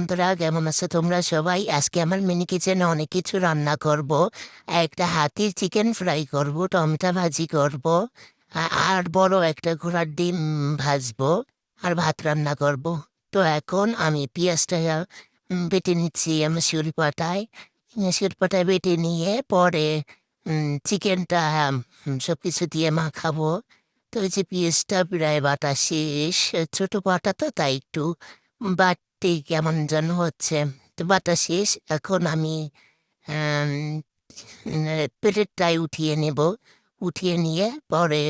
বন্ধুরা, কেমন আছো তোমরা সবাই? আজকে আমার মিনি কিচেনে অনেক কিছু রান্না করব। একটা হাতির চিকেন ফ্রাই করব, টমেটো ভাজি করব, আর বড় একটা ঘোড়ার ডিম ভাজবো, আর ভাত রান্না করব। তো এখন আমি পেঁয়াজটা বেটে নিচ্ছি আমি শিলপাটায়। শিলপাটায় বেটে নিয়ে পরে চিকেনটা সব কিছু দিয়ে মাখাবো। তো এই যে পেঁয়াজটা প্রায় বাটা শেষ, ছোট বাটা তো তাই একটু বাটতে কেমন যেন হচ্ছে। তো বাটা শেষ, এখন আমি আম, প্লেটটায় উঠিয়ে নেব। উঠিয়ে নিয়ে পরে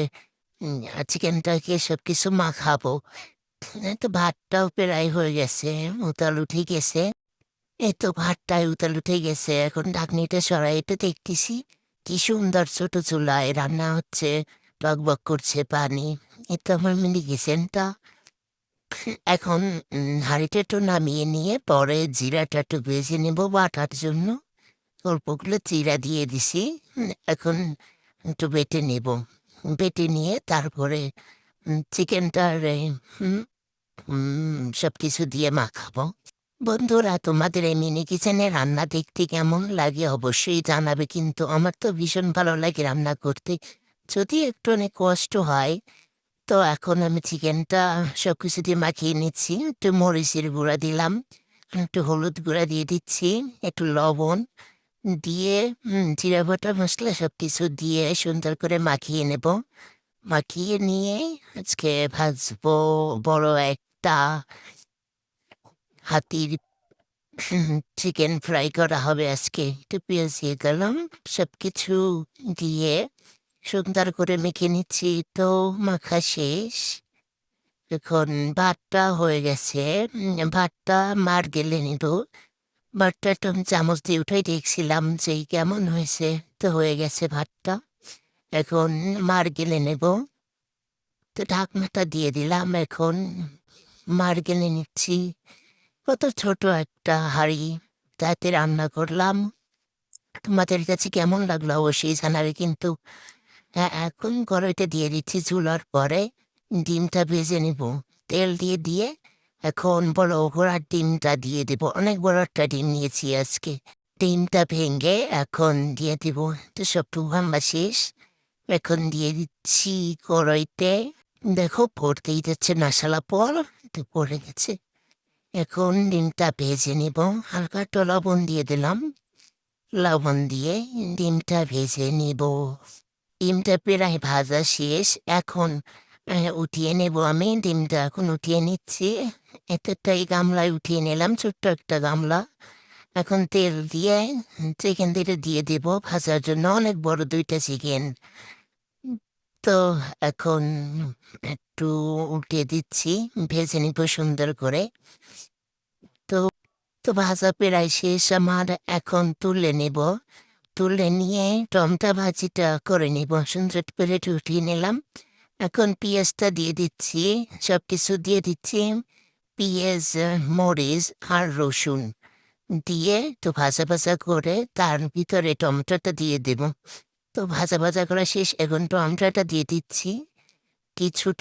চিকেনটাকে সব কিছু মাখাবো। তো ভাতটাও প্রায় হয়ে গেছে, উতাল উঠে গেছে। এই তো ভাতটায় উতাল উঠে গেছে, এখন ঢাকনিটা সরাই তো দেখতেছি কি সুন্দর ছোট চুলায় রান্না হচ্ছে, টকবক করছে পানি। এই তো আমার মিনি কিচেনটা। এখন হাঁড়িটা একটু নামিয়ে নিয়ে পরে জিরাটা একটু ভেজে নেব বাটার জন্য। অল্পগুলো জিরা দিয়ে দিছি। এখন একটু বেটে নেব। বেটে নিয়ে তারপরে চিকেনটার সব কিছু দিয়ে মাখাবো। বন্ধুরা, তোমাদের এই মিনি কিচেনে রান্না দেখতে কেমন লাগে অবশ্যই জানাবে, কিন্তু আমার তো ভীষণ ভালো লাগে রান্না করতে, যদি একটু অনেক কষ্ট হয়। তো এখন আমি চিকেনটা সব কিছু দিয়ে মাখিয়ে নিচ্ছি। একটু মরিচের গুঁড়া দিলাম, একটু হলুদ গুঁড়া দিয়ে দিচ্ছি, একটু লবণ দিয়ে জিরা বাটা মশলা সব কিছু দিয়ে সুন্দর করে মাখিয়ে নেব। মাখিয়ে নিয়ে আজকে ভাজবো বড় একটা হাতির চিকেন ফ্রাই করা হবে আজকে। একটু পেঁয়াজ দিয়ে গেলাম, সব কিছু দিয়ে সুন্দর করে মেখে নিচ্ছি। তো মাখা শেষ, এখন ভাতটা হয়ে গেছে। ভাতটা মার গেলে নিব। ভাতটা একটু আমি চামচ দিয়ে উঠাই দেখছিলাম যে কেমন হয়েছে। তো হয়ে গেছে ভাতটা, এখন মার গেলে নেব। তো ঢাকনাটা দিয়ে দিলাম, এখন মার গেলে নিচ্ছি। কত ছোট একটা হাঁড়ি, তাতে রান্না করলাম। তোমাদের কাছে কেমন লাগলো অবশ্যই জানাবে কিন্তু। হ্যাঁ, এখন কড়াইটা দিয়ে দিচ্ছি চুলার পরে। ডিমটা ভেজে নিব, তেল দিয়ে দিয়ে এখন বড় ঘোড়ার ডিমটা দিয়ে দিব। অনেক বড় একটা ডিম নিয়েছি আজকে। ডিমটা ভেঙে এখন দিয়ে দিব। তো সব ভাঙা শেষ, এখন দিয়ে দিচ্ছি কড়াইতে। দেখো পড়তেই যাচ্ছে মশলা পর, তো পড়ে গেছে। এখন ডিমটা ভেজে নিব, হালকা একটু লবণ দিয়ে দিলাম। লবণ দিয়ে ডিমটা ভেজে নিব। ডিমটা প্রায় ভাজা শেষ, এখন উঠিয়ে নেব আমি। ডিমটা এখন উঠিয়ে নিচ্ছি। এই গামলায় উঠিয়ে নিলাম, ছোট্ট একটা গামলা। এখন তেল দিয়ে চিকেন দিয়ে দেব ভাজার জন্য, অনেক বড় দুইটা চিকেন। তো এখন একটু উল্টে দিচ্ছি, ভেজে নিব সুন্দর করে। তো তো ভাজা প্রায় শেষ আমার, এখন তুলে নেব। তুলে নিয়ে টমেটো ভাজিটা করে নিব, সুন্দর প্লেট উঠিয়ে নিলাম। এখন পেঁয়াজটা দিয়ে দিচ্ছি, সব কিছু দিয়ে দিচ্ছি। পেঁয়াজ, মরিচ আর রসুন দিয়ে তো ভাজা ভাজা করে তার ভিতরে টমেটোটা দিয়ে দেব। তো ভাজা ভাজা করা শেষ, এখন টমেটোটা দিয়ে দিচ্ছি। কি ছোট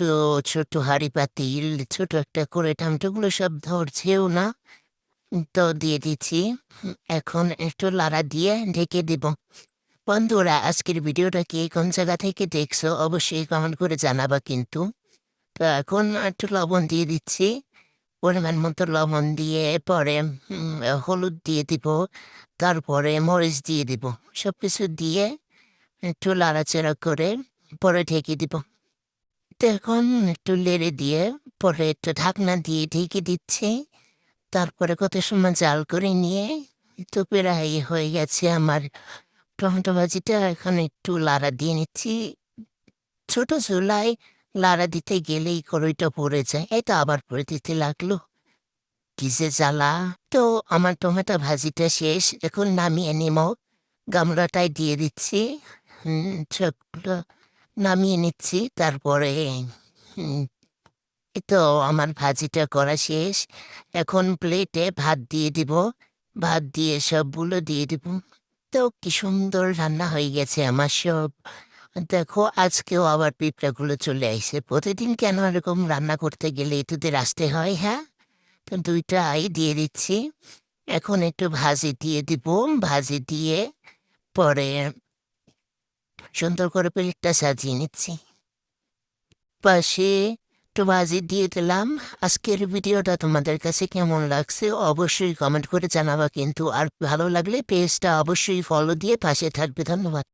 ছোট হাঁড়ি পাতিল, ছোট একটা করে টমেটোগুলো সব ধরছেও না। তো দিয়ে দিচ্ছি। এখন একটু লাড়া দিয়ে ঢেকে দিব। বন্ধুরা, আজকের ভিডিওটা কে কোন জায়গা থেকে দেখছো অবশ্যই কমেন্ট করে জানাবা কিন্তু। তো এখন একটু লবণ দিয়ে দিচ্ছি, পরিমাণ মতো লবণ দিয়ে পরে হলুদ দিয়ে দিব, তারপরে মরিচ দিয়ে দিব। সব কিছু দিয়ে একটু লাড়াচাড়া করে পরে ঢেকে দিব। তো এখন একটু লেড়ে দিয়ে পরে একটু ঢাকনা দিয়ে ঢেকে দিচ্ছি। তারপরে কত সময় জাল করে নিয়ে তো প্রায় হয়ে গেছে আমার টমেটো ভাজিটা। এখন একটু লাড়া দিয়ে নিচ্ছি। ছোট চুলায় লাড়া দিতে গেলেই কড়ইটা পড়ে যায়, এই তো আবার পড়ে দিতে লাগলো, কি যে জ্বালা। তো আমার টমেটো ভাজিটা শেষ, এখন নামিয়ে নিব। গামলাটায় দিয়ে দিচ্ছি, সবগুলো নামিয়ে নিচ্ছি। তারপরে হুম, এই তো আমার ভাজিটা করা শেষ, এখন প্লেটে ভাত দিয়ে দিব। ভাত দিয়ে সবগুলো দিয়ে দিব। তো কি সুন্দর রান্না হয়ে গেছে আমার সব। দেখো আজকেও আবার পিঁপড়াগুলো চলে আইছে। প্রতিদিন কেন এরকম রান্না করতে গেলে তোদের আসতে হয়? হ্যাঁ, তো 2টা আই দিয়ে দিচ্ছি। এখন একটু ভাজি দিয়ে দিব। ভাজি দিয়ে পরে সুন্দর করে প্লেটটা সাজিয়ে নিচ্ছি। পাশে একটু ভাজি দিয়ে দিলাম। আজকের ভিডিওটা তোমাদের কাছে কেমন লাগছে অবশ্যই কমেন্ট করে জানাবা কিন্তু। আর ভালো লাগলে পেজটা অবশ্যই ফলো দিয়ে পাশে থাকবে। ধন্যবাদ।